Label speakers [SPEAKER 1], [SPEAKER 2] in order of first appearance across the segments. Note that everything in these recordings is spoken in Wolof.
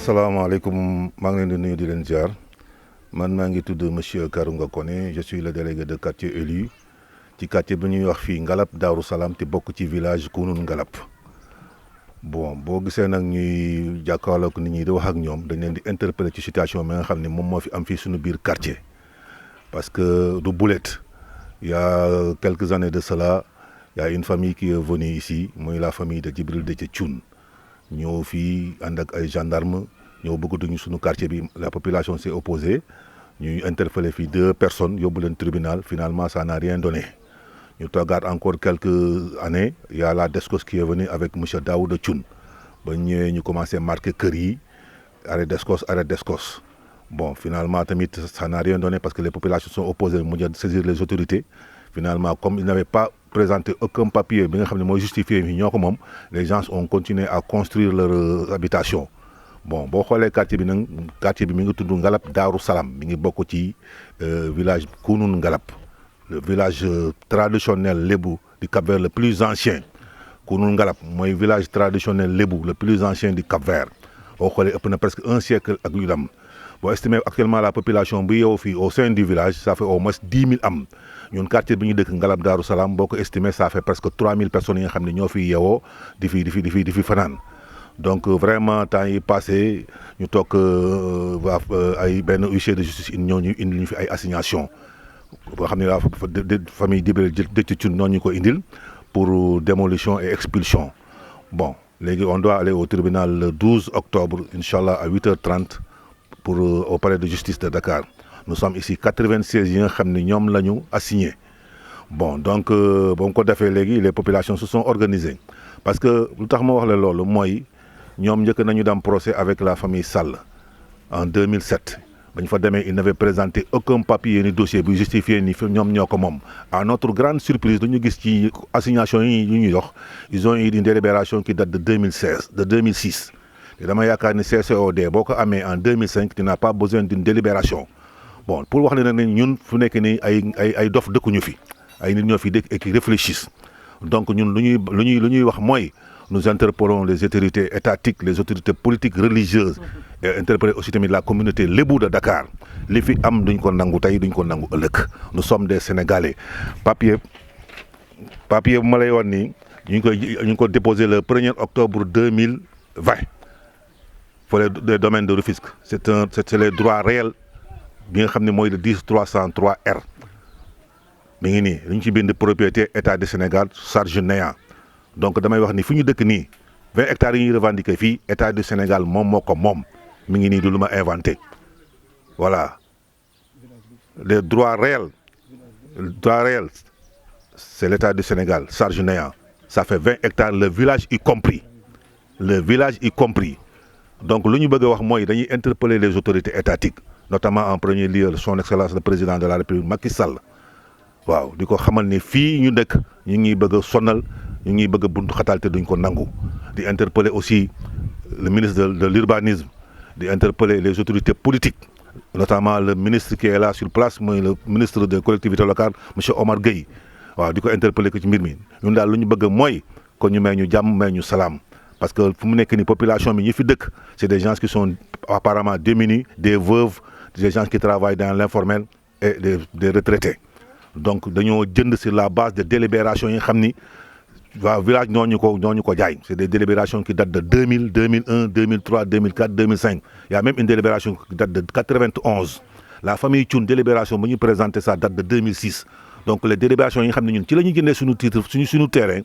[SPEAKER 1] asalaamaaleykum maa ngi leen di nuyu di leen ziar man maa ngi tudd monsieur Karunga Koné je suis le délégué de quartier élu ci quartier bi ñuy wax fii Ngalap Daaru Salaam te bokk ci village Kounoune Ngalap bon boo gisee nag ñuy jàkkaarloog nit ñi di wax ak ñoom dañ leen di interpeller ci situation bi nga xam ne moom moo fi am fii suñu biir quartier parce que du boulet il y a quelques années de cela il y a une famille qui est venue ici mooy la famille de Djibril Déthié Thioune ñëw fii ànd ak ay gendarme ñëw bëggatuñu suñu quartier bi la population s'est opposée ñuy interpellé fii 2 personnes yóbbu leen tribunal finalement ça n'a rien donné ñu toogaat encore quelques années il y a la DSCOS qui est venue avec monsieur Daouda Thioune ba ñëwee ñu commencé marqué kër yi arrêt DSCOS bon finalement tamit ça n'a rien donné parce que les populations sont opposées mu jël saisir les autorités finalement comme ils n'avaient pas présenté aucun papier bi nga xam ne mooy justifié fi ñoo ko moom les gens ont continué à construire leur habitation bon boo xoolee quartier bi nag quartier bi mi ngi tudd Ngalap Daaru Salaam mi ngi bokk ci village Kounoune Ngalap le village traditionnel lébu du Cap-Vert le plus ancien Kounoune Ngalap mooy village traditionnel lébu le plus ancien du Cap-Vert boo xoolee ëpp na presque 1 siècle ak lu dem boo estimé actuellement la population bi yeewoo fii au sein du village ça fait au moins 10 000 am ñun quartier bi ñu dëkk Ngalap Daaru Salaam boo ko estimé ça fait presque 3 000 personnes yi nga xam ne ñoo fi yeewoo di fi fanaan donc vraiment temps yi passé ñu toog ay benn huissier de justice ñoo ñu indil ñu fi ay assignation boo xam ne la famille Djibril Déthié Thioune ñoo ñu ko indil pour démolition et expulsion bon léegi on doit aller au tribunal le 12 octobre inchallah à 8h30 pour au palais de justice de Dakar nous sommes ici 96 yi nga xam ne ñoom la ñu assigné bon donc ba mu ko defee léegi les populations se sont organisées parce que lu tax ma wax la loolu mooy ñoom njëkk nañu dem procès avec la famille Sall en 2007 ba ñu fa demee ils n'avaient présenté aucun papier ni dossier bu justifié ni fi ñoom ñoo ko moom à notre grande surprise dañu gis ci assignation yi ñu jox ils ont eu une délibération qui date de 2006 te dama yaakaar ni CCOD boo ko amee en 2005 tu n'as pas besoin d'une délibération bon pour wax ne nag ñun fu nekk ni ay dof dëkkuñu fi ay nit ñoo fi dëkk et qui réfléchissent donc ñun lu ñuy wax mooy nous interpellons les autorités étatiques les autorités politiques religieuses et interpeller aussi tamit la communauté lébu de Dakar li fi am duñ ko nangu tey duñ ko nangu ëllëg nous sommes des Sénégalais papier bu ma lay wax nii ñu ngi ko déposé le 1er octobre 2020 pour les domaines de Rufisque c'est les droits réels bi nga xam ne mooy le 10 303 R mi ngi nii li ñu ci bind propriété état du Sénégal charge néant donc damay wax ni fu ñu dëkk nii 20 hectares yi ñuy revendiquer fii état du Sénégal moom moo ko moom mi ngi nii du lu ma inventé voilà les droits réels c'est l'état du Sénégal charge néant ça fait 20 hectares le village y compris donc lu ñu bëgg a wax mooy dañuy interpeller les autorités étatiques notamment en premier lieu son excellence le président de la République Macky Sall waaw di ko xamal ni fii ñu dëkk ñu ngi bëgg a sonal ñu ngi bëgg a buntu xatal te duñ ko nangu di interpeller aussi le ministre de l'urbanisme di interpeller les autorités politiques notamment le ministre qui est là sur place mooy le ministre des collectivités locales monsieur Omar Gueye waaw di ko interpeller ko ci mbir mi ñun daal lu ñu bëgg mooy kon ñu may ñu jàmm may ñu salaam parce que fu mu nekk ni population bi ñi fi dëkk c'est des gens qui sont apparemment démunis des veuves des gens qui travaillent dans l'informel et des retraités donc dañoo jënd sur la base de délibération yi nga xam ni waa village ñooñu ko jaay c'est des délibérations qui datent de 2000 2001 2003 2004 2005 il y a même une délibération qui date de 91 la famille Thioune délibération bu ñu présenté ça date de 2006 donc les délibérations yi nga xam ne ñun ci la ñuy jëndee suñu titre suñu terrain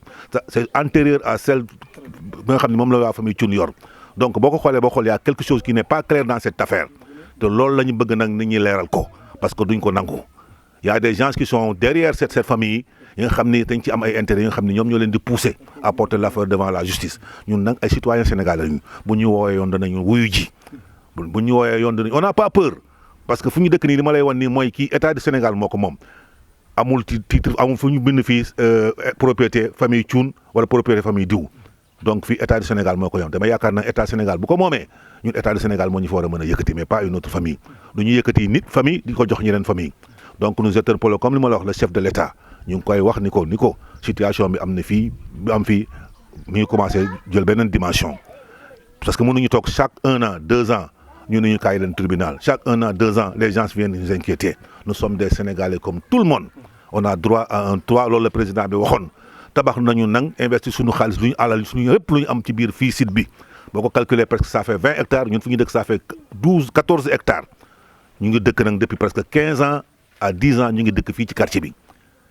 [SPEAKER 1] c'est antérieur à celle bi nga xam ne moom la waa famille Thioune yor donc boo ko xoolee y a quelque chose qui n'est pas clair dans cette affaire te loolu la ñu bëgg nag nit ñi leeral ko parce que duñ ko nangu il y a des gens qui sont derrière cette famille yi nga xam ni dañ ci am ay intérêts yi nga xam ni ñoom ñoo leen di pousser à porter l'affaire devant la justice ñun nag ay citoyens sénégalais lañu bu ñu woowee yoon danañu wuyu ji bu ñu woowee yoon danañu on n'a pas peur parce que fu ñu dëkk nii li ma lay wan nii mooy kii état du Sénégal moo ko moom amul titre amul fu ñu bind fii propriété famille Thioune wala propriété famille diw donc fii état du Sénégal moo ko yom dama yaakaar na état Sénégal bu ko moomee ñun état du Sénégal moo ñu fa war a mën a yëkkati mais pas une autre famille du ñu yëkkati nit famille di ko jox ñeneen famille donc nous interpellons comme li ma la wax le chef de l'État ñu ngi koy wax ni ko situation bi am na fii bi am fii mi ngi commencé jël beneen dimension parce que mënuñu toog chaque 1 an 2 ans ñu ne ñu kaay leen tribunal chaque 1 an 2 ans les gens viennent nous inquiéter nous sommes des Sénégalais comme tout le monde on a droit à un toit loolu le président bi waxoon tabax nañu nang investir suñu xaalis lu ñu alal suñu lépp lu ñu am ci biir fii site bi boo ko calculer presque ça fait 20 hectares ñun fu ñu dëkk ça fait 14 hectares ñu ngi dëkk nag depuis presque 15 ans à 10 ans ñu ngi dëkk fii ci quartier bi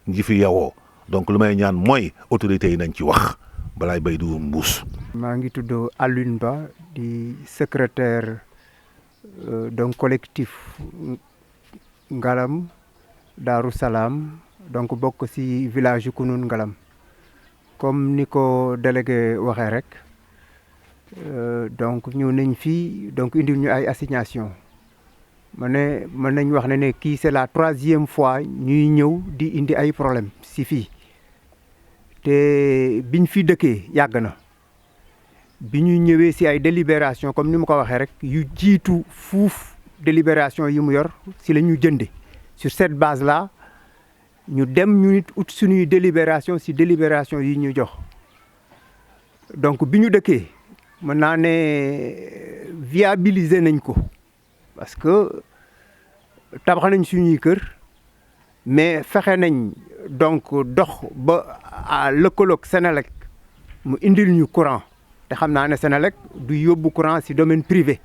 [SPEAKER 1] ñu ngi fi yewoo donc lu may ñaan mooy autorités yi nañ ci wax balaay bay du mbuus.
[SPEAKER 2] maa ngi tudd Alioune Ba di secrétaire donc collectif Ngalam Darou Salam donc bokk ci village Kounoune Ngalam comme ni ko délégué waxee rek donc ñëw nañ fii donc indil ñu ay assignation ma ne mën nañ wax ne kii c'est la 3e fois ñuy ñëw di indi ay problème ci fii te biñ fi dëkkee yàgg na bi ñu ñëwee ci ay délibération comme ni ma ko waxee rek yu jiitu fuuf délibération yi mu yor ci la ñu jënde sur cette base là ñu dem ñu nit ut suñuy délibération ci délibération yi ñu jox donc bi ñu dëkkee mën naa ne viabiliser nañ ko parce que tabax nañ suñuy kër mais fexe nañ donc dox ba lëkkaloog Senelec mu indil ñu courant te xam naa ne Senelec du yóbbu courant ci domaine privé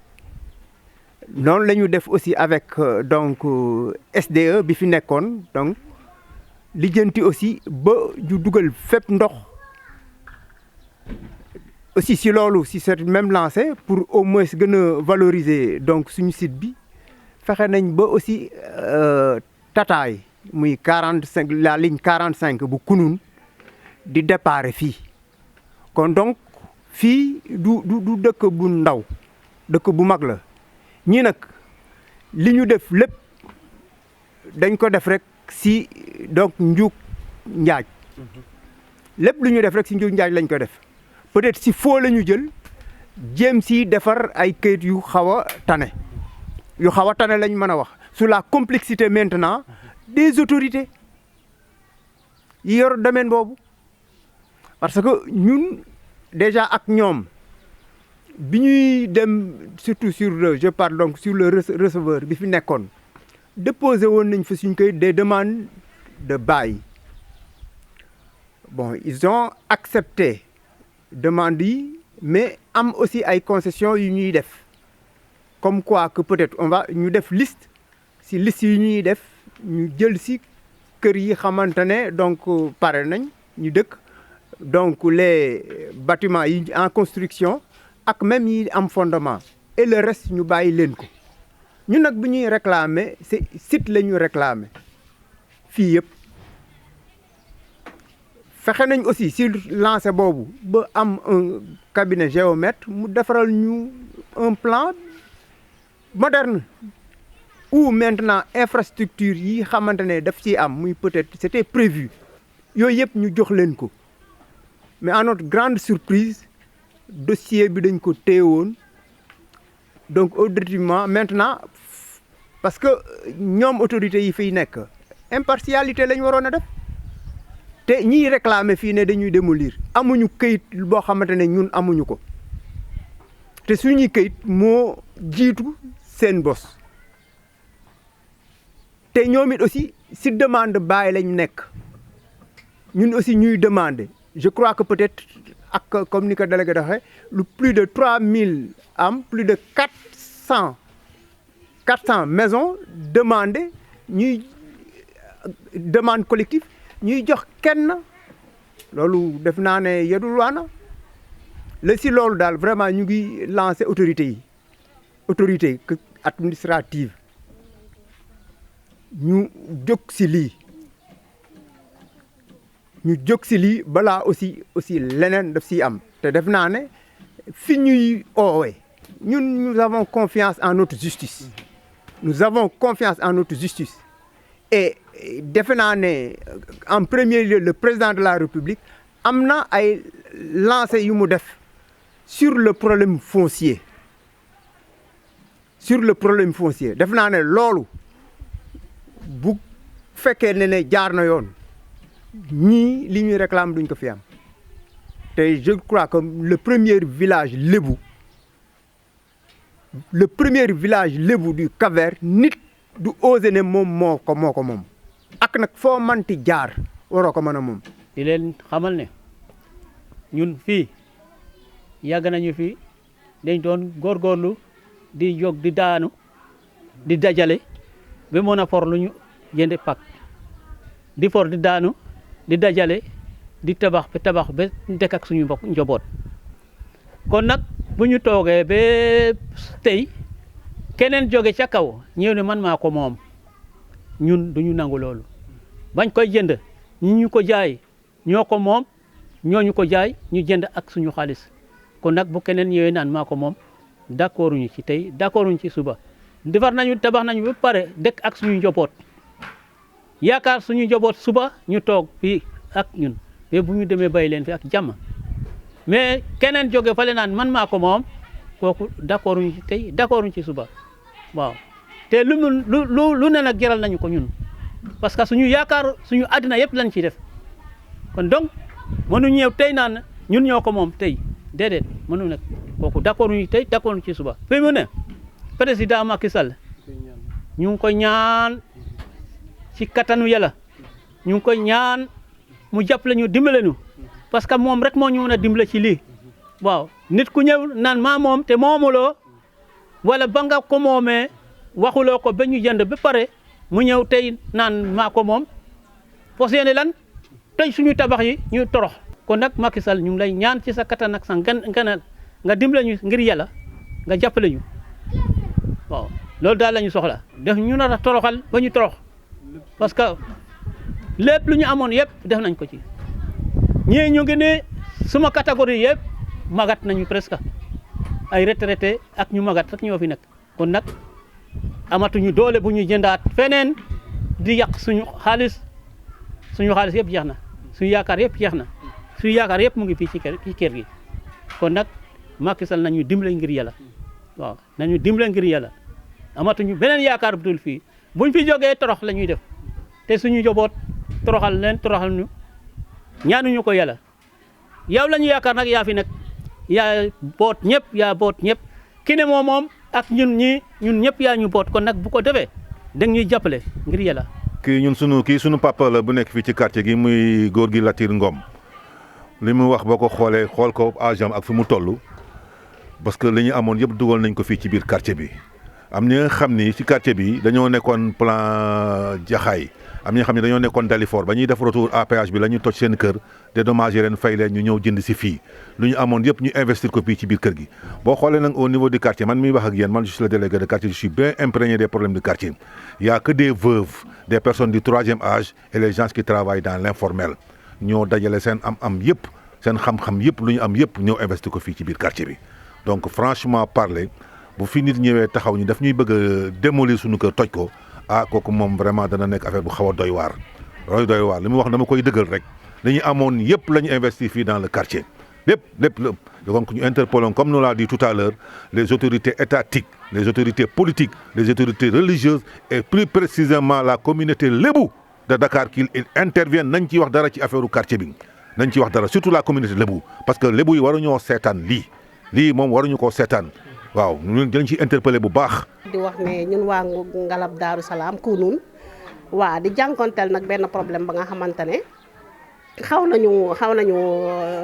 [SPEAKER 2] noonu la ñu def aussi avec donc SDE bi fi nekkoon donc lijjanti aussi ba ñu dugal fépp ndox aussi si loolu si cette même lancée pour au moins gën a valoriser donc suñu site bi fexe nañ ba aussi tataay muy 45 la ligne 45 bu Kounoune di départ fii kon donc fii du dëkk bu ndaw dëkk bu mag la ñii nag li ñu def lépp dañ ko def rek si donc njuug njaaj lépp lu ñu def rek si njuug njaaj lañ ko def peut-être si foo la ñu jël jéem si defar ay kayit yu xaw a tane lañ mën a wax sur la complexité maintenant des autorités yi yor domaine boobu parce que ñun déjà ak ñoom bi ñuy dem surtout je parle donc sur le receveur bi fi nekkoon déposé woon nañ fa suñ koy des demandes de bail bon ils ont accepté demandes yi mais am aussi ay concessions yu ñuy def comme quoi que peut-être on va ñu def liste si liste yi ñuy def ñu jël si kër yi xamante ne donc pare nañ ñu dëkk donc les bâtiments yi en construction ak même yi am fondement et le reste ñu bàyyi leen ko ñun nag bu ñuy réclamer c'est site la ñu réclamer fii yëpp fexe nañ aussi si lancé boobu ba am un cabinet géomètre mu defaral ñu un plan moderne où maintenant infrastructure yi xamante ne daf ciy am muy peut-être c'était prévu yooyu yëpp ñu jox leen ko mais à notre grande surprise dossier bi dañ ko téewoon donc au détriment maintenant parce que ñoom autorités yi fiy nekk impartialité lañ waroon a def te ñiy réclamer fii ne dañuy démolir amuñu këyit boo xamante ne ñun amuñu ko te suñuy këyit moo jiitu seen bos te ñoom it aussi si demande bail lañ nekk ñun aussi ñuy demander je crois que peut-être ak comme ni ko délégué waxee lu plus de 3000 am plus de 400 maisons demandées ñuy demande collective ñuy jox kenn loolu def naa ne yedul waana la si loolu daal vraiment ñu ngi lancer autorité administrative ñu jóg si lii balaa aussi leneen daf siy am te def naa ne fi ñuy oowee ñun nous avons confiance en notre justice et defe naa ne en premier lieu le président de la République am na ay lancé yu mu def sur le problème foncier def naa ne loolu bu fekkee ne jaar na yoon ñii li ñuy réclame duñ ko fi am te je crois que le premier village lébu le premier village lébu du Cap-Vert nit du osé ne moom moo ko moom ak nag foo manti jaar waroo ko mën a moom.
[SPEAKER 3] di leen xamal ne ñun fii yàgg nañu fi dañ doon góorgóorlu di jóg di daanu di dajale ba mën a for lu ñu jënd pak di for di daanu di dajale di tabax ba dëkk ak suñu mbokk njaboot kon nag bu ñu toogee ba tey keneen jóge ca kaw ñëw ne man maa ko moom ñun duñu nangu loolu bañ koy jënd ñu ko jaay ñoo ko moom ñooñu ko jaay ñu jënd ak suñu xaalis kon nag bu keneen ñëwee naan maa ko moom d'accord ñu ci tey d'accord ñu ci suba defar nañu tabax nañu ba pare dëkk ak suñu njaboot yaakaar suñu njaboot suba ñu toog fii ak ñun mais bu ñu demee bay leen fi ak jàmm mais keneen jóge fale naan man maa ko moom kooku d'accord ñu ci tey d'accord ñu ci suba waaw te lu ne nag jaral nañu ko ñun parce que suñu yaakaar suñu àddina yëpp lañ ciy def kon donc mënu ñëw tey naan ñun ñoo ko moom tey déedéet mënu nag kooku d'accord ñu tey d'accord ñu ci suba fi mu ne président Macky Sall ñu ngi ko ñaan ci kattanu Yàlla ñu ngi ko ñaan mu jàppale ñu dimbale ñu parce que moom rek moo ñu mën a dimbale ci lii waaw nit ku ñëw naan maa moom te moomuloo wala ba nga ko moomee waxuloo ko ba ñu jënd ba pare mu ñëw tey naan maa ko moom fos yéene lan tey suñu tabax yi ñu torox kon nag Macky Sall ñu ngi lay ñaan ci sa kattan ak sa nganal nga dimbale ñu ngir Yàlla nga jàppale ñu waaw loolu daal la ñu soxla def ñu nar a toroxal ba ñu torox parce que lépp lu ñu amoon yëpp def nañ ko ci ñii ñu ngi ne suma catégorie yëpp magat nañu presque ay retraité ak ñu magat rek ñoo fi nekk kon nag amatuñu doole bu ñu jëndaat feneen di yàq suñu xaalis yëpp jeex na suñu yaakaar yëpp jeex na suñu yaakaar yëpp mu ngi fii ci kër gi kon nag Macky Sall nañu dimbale ngir Yàlla waaw nañu dimbale ngir Yàlla amatuñu beneen yaakaar bu dul fii buñ fi jógee torox la ñuy def te suñu njaboot toroxal ñu ñaanuñu ko Yàlla yow la ñu yaakaar nag yaa fi nekk yaa boot ñëpp ki ne moom ak ñun ñëpp yaa ñu boot kon nag bu ko defee da ñuy jàppale ngir Yàlla.
[SPEAKER 1] kii sunu papa la bu nekk fii ci quartier gi muy góor gi Latir Ngom li mu wax boo ko xoolee xool ko âge am ak fi mu toll parce que li ñu amoon yëpp dugal nañ ko fii ci biir quartier bi am ñi nga xam ni ci quartier bi dañoo nekkoon plan Jaxaay am ñi nga xam ne dañoo nekkoon Dalifort ba ñuy def retour à péage bi la ñu toj seen kër dédommagé leen fay leen ñu ñëw jënd si fii lu ñu amoon yëpp ñu investir ko fii ci biir kër gi boo xoolee nag au niveau du quartier man miy wax ak yéen man je suis le délégué de quartier je suis bien imprégné des problèmes du quartier il y a que des veuves des personnes du troisième âge et les gens qui travaillent dans l'informel ñoo dajale seen am yëpp seen xam-xam yëpp lu ñu am yëpp ñëw investir ko fii ci biir quartier bi donc franchement parler bu fi nit ñëwee taxaw ñu daf ñuy bëgg a démolir suñu kër toj ko kooku moom vraiment dana nekk affaire bu xaw a doy waar li mu wax dama koy dëggal rek li ñu amoon yëpp la ñu investir fii dans le quartier lépp donc ñu interpellons comme nous l'a dit tout à l'heure les autorités étatiques les autorités politiques les autorités religieuses et plus précisément la communauté lébu de Dakar qu'ils interviennent nañ ci wax dara ci affaire u quartier bi nañ ci wax dara surtout la communauté lébu parce que lébu yi waruñoo seetaan lii moom waruñu koo seetaan waaw ñun dañ ci interpellé bu baax.
[SPEAKER 4] di wax ne ñun waa Ngalab Daaru Salaam Kounoune waa di jànkonteel nag benn problème ba nga xamante ne xaw nañu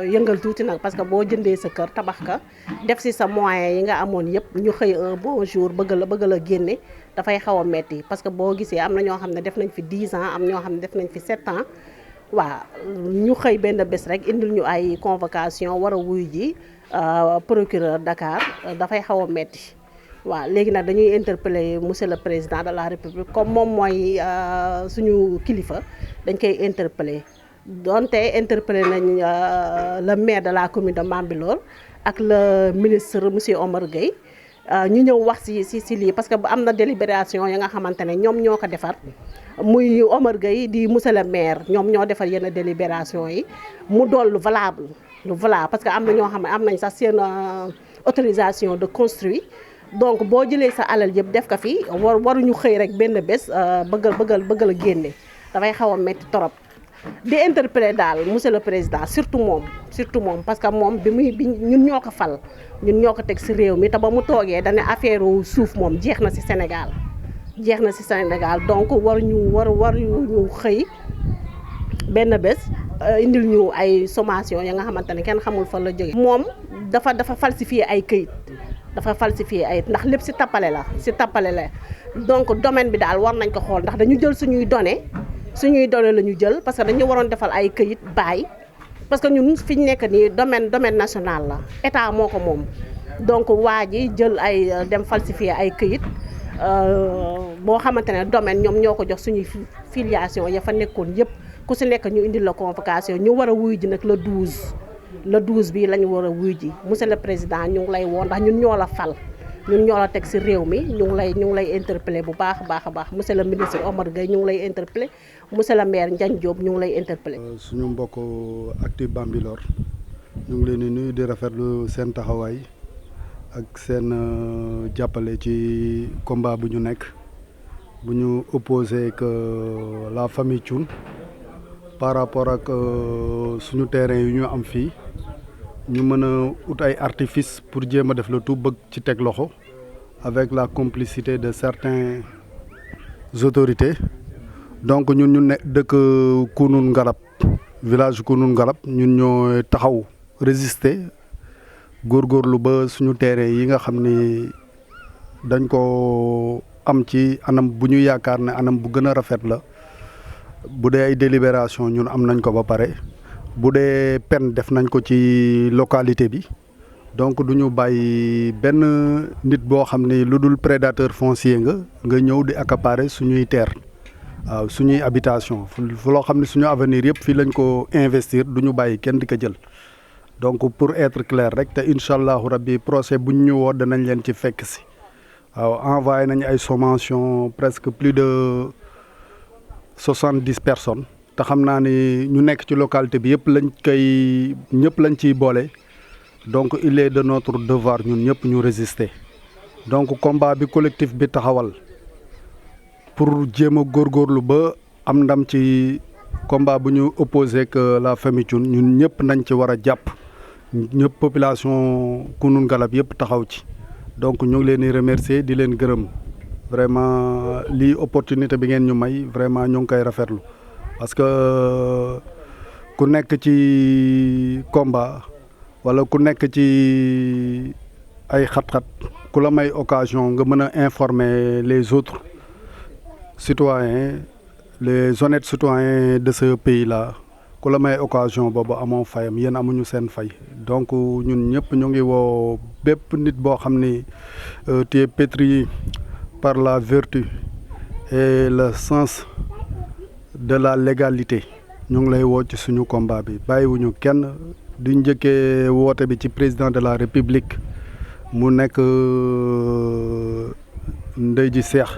[SPEAKER 4] yëngal tuuti nag parce que boo jëndee sa kër tabax ka def si sa moyens yi nga amoon yëpp ñu xëy un bon jour bëgg la génne dafay xaw a metti parce que boo gisee am na ñoo xam ne def nañ fi 10 ans am ñoo xam ne def nañ fi 7 ans waa ñu xëy benn bés rek indil ñu ay convocation war a wuyu ji procureur Dakar dafay xaw a metti waaw léegi nag dañuy interpeller monsieur le président de la république comme moom mooy suñu kilifa dañ koy interpeller donte interpeller nañ le maire de la commune de Bambilor ak le ministre monsieur Omar Gueye ñu ñëw wax si lii parce que am na délibération yi nga xamante ne ñoom ñoo ko defar muy Omar Gueye di monsieur le maire ñoom ñoo defar yenn délibération yi mu doon lu valable parce que am na ñoo xam ne am nañ sax seen autorisation de construire donc boo jëlee sa alal yëpp def ko fi waruñu xëy rek benn bés bëgg la génne dafay xaw a métti torop di interpeller daal monsieur le président surtout moom parce que moom bi ñun ñoo ko fal ñun ñoo ko teg ci réew mi te ba mu toogee dañ ne affaire suuf moom jeex na ci Sénégal donc waruñu xëy benn bés indil ñu ay sommation ya nga xamante ne kenn xamul fan la jóge moom dafa falsifier ay këyit ndax lépp ci tappale la donc domaine bi daal war nañ ko xool ndax dañu jël suñuy données la ñu jël parce que dañu waroon defal ay këyit parce que ñun fi ñu nekk nii domaine national la état moo ko moom donc waa ji jël dem falsifier ay këyit boo xamante ne domaine ñoom ñoo ko jox suñuy filiation ya fa nekkoon yëpp ku si nekk ñu indil la convocation ñu war a wuyu ji nag le 12 bi la ñu war a wuyu ji monsieur le président ñu ngi lay woo ndax ñun ñoo la fal ñun ñoo la teg si réew mi ñu ngi lay interpellé bu baax a baax monsieur le ministre Omar Gueye ñu ngi lay interpellé monsieur le maire Ndiagne Diop ñu ngi lay interpellé.
[SPEAKER 5] suñu mbokk Actu Bambilor ñu ngi leen di nuyu di rafetlu seen taxawaay ak seen jàppale ci combat bu ñu nekk bu ñu opposé que la famille Thioune par rapport ak suñu terrain yu ñu am fii ñu mën a ut ay artifice pour jéem a def le tout bëgg ci teg loxo avec la complicité de certaines autorités donc ñun ñu ne dëkk Kounoune Ngalab village Kounoune Ngalab ñun ñoo taxaw résister góorgóorlu ba suñu terrain yi nga xam ni dañ ko am ci anam bu ñu yaakaar ne anam bu gën a rafet la bu dee ay délibération ñun am nañ ko ba pare bu dee peine def nañ ko ci localité bi donc du ñu bàyyi benn nit boo xam ne lu dul prédateur foncier nga ñëw di accaparer suñuy terre waaw suñuy habitation fu loo xam ne suñu avenir yëpp fii lañ ko investir du ñu bàyyi kenn di ko jël donc pour être clair rek te incha allahu rabbi procès buñ ñu woo danañ leen ci fekk si waaw envoyé nañ ay sommation presque plus de 70 personnes te xam naa ni ñu nekk ci localité bi yëpp ñëpp lañ ciy boole donc il est de notre devoir ñun ñëpp ñu résister donc combat bi collectif bi taxawal pour jéem a góorgóorlu ba am ndam ci combat bu ñu opposé que la famille Thioune ñun ñëpp nañ ci war a jàpp ñëpp population Kounoune Ngalab yëpp taxaw ci donc ñu ngi leen di remercier di leen gërëm vraiment lii opportunité bi ngeen ñu may vraiment ñu ngi koy rafetlu parce que ku nekk ci combat wala ku nekk ci ay xat-xat ku la may occasion nga mën a informer les autres citoyens les honnêtes citoyens de ce pays là ku la may occasion boobu amoo fayam yéen amuñu seen fay donc ñun ñëpp ñu ngi woo bépp nit boo xam ni tu es pétri par la vertu et le sens de la légalité ñu ngi lay woo ci suñu combat bi bàyyiwuñu kenn di njëkkee woote bi ci président de la république mu nekk ndey ji seex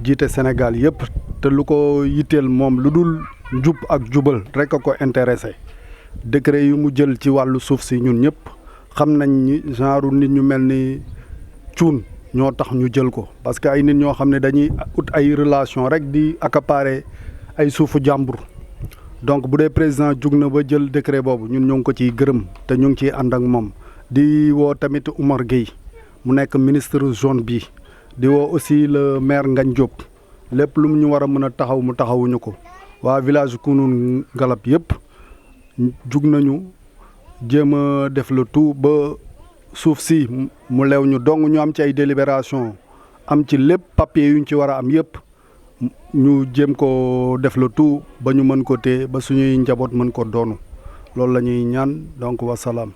[SPEAKER 5] jiite Sénégal yëpp te lu ko yitteel moom lu dul njub ak jubal rek a ko intéressé décret yu mu jël ci wàllu suuf si ñun ñëpp xam nañ ni genre nit ñu mel ni Thioune ñoo tax ñu jël ko parce que ay nit ñoo xam ne dañuy ut ay relation rek di accaparer ay suufu jàmbur donc bu dee président jug na ba jël décret boobu ñun ñoo ngi ko ciy gërëm te ñu ngi ciy ànd ak moom di woo tamit Omar Gueye mu nekk ministre zone bi di woo aussi le maire Ngagne Diop lépp lu ñu war a mën a taxaw mu taxawuñu ko waa village Kounoune Ngalab yëpp jug nañu jéem a def le tout ba suuf si mu leew ñu dong ñu am ci ay délibération am ci lépp papier yu ñu ci war a am yëpp ñu jéem ko def le tout ba ñu mën ko téye ba suñuy njaboot mën ko doonu loolu la ñuy ñaan donc wasalaam.